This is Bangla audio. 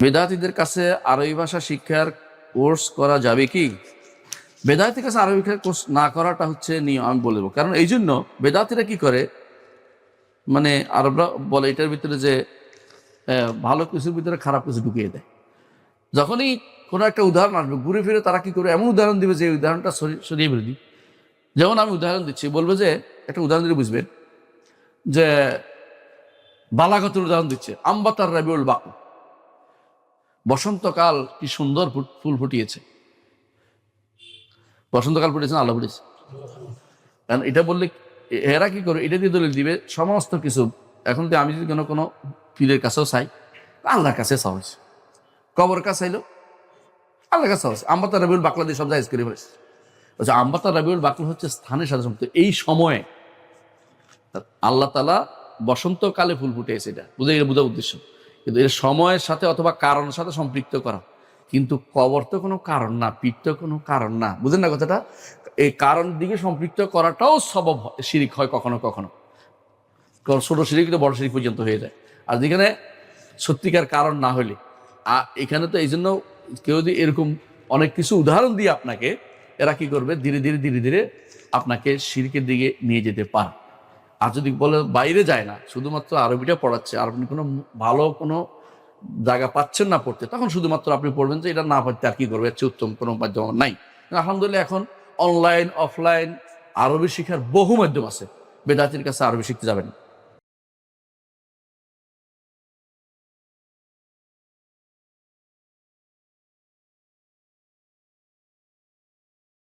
বেদাতীদের কাছে আরবি ভাষা শিক্ষার কোর্স করা যাবে কি? বেদাতীর কাছে আরবি ভাষার কোর্স না করাটা হচ্ছে নিয়ম, আমি বলে দেবো। কারণ এই জন্য বেদাতীরা কি করে, মানে আরবরা বলে এটার ভিতরে যে ভালো কিছুর ভিতরে খারাপ কিছু ঢুকিয়ে দেয়। যখনই কোনো একটা উদাহরণ আসবে ঘুরে ফিরে তারা কি করবে, এমন উদাহরণ দিবে যে উদাহরণটা সরিয়ে ফেলে দিই। যেমন আমি উদাহরণ দিচ্ছি, বলবো যে একটা উদাহরণ দিলে বুঝবেন যে বালাগতের উদাহরণ দিচ্ছে। আম্বাতার রাবিউল বাকু, বসন্তকাল কি সুন্দর ফুল ফুটিয়েছে। বসন্তকাল ফুটিয়েছে না আল্লাহ ফুটিয়েছে? কারণ এটা বললে এরা কি করে, এটা দিয়ে দলিল দিবে সমস্ত কিছু। এখন তো আমি যদি কোনো পীরের কাছেও চাই, আল্লাহর কাছে চাওয়াইছে, কবর কাছে চাইলো আল্লাহর কাছে চাওয়াইছে। আম্বাতার রাবিউল বাকলা দিয়ে সব জায়গা করে ফেলেছে। বলছে আম্বাতার রাবিউল বাকলা হচ্ছে স্থানের সাথে সম্পর্ক। এই সময়ে আল্লাহ তাআলা বসন্তকালে ফুল ফুটেছে, এটা বোঝা উদ্দেশ্য। কিন্তু এর সময়ের সাথে অথবা কারণের সাথে সম্পৃক্ত করা। কিন্তু কবর তো কোনো কারণ না, পীর তো কোনো কারণ না, বুঝেন না কথাটা? এই কারণ দিকে সম্পৃক্ত করাটাও সবব শিরিক হয় কখনো কখনো। ছোট শিরিক তো বড় শিরিক পর্যন্ত হয়ে যায়। আর যেখানে সত্যিকার কারণ না হলে, এখানে তো এই জন্য কেউ যদি এরকম অনেক কিছু উদাহরণ দিয়ে আপনাকে, এরা কি করবে, ধীরে ধীরে আপনাকে শিরকের দিকে নিয়ে যেতে পারে। আর যদি বলে বাইরে যায় না, শুধুমাত্র আরবিটা পড়াচ্ছে, আর আপনি কোনো ভালো কোনো জায়গা পাচ্ছেন না পড়তে, তখন শুধুমাত্র আপনি পড়বেন যে এটা না পারতে আর কি করবে, এর চেয়ে উত্তম কোনো মাধ্যম নাই। আলহামদুলিল্লাহ এখন অনলাইন অফলাইন আরবি শিক্ষার বহু মাধ্যম আছে। বেদাতির কাছে আরবি শিখতে যাবেন।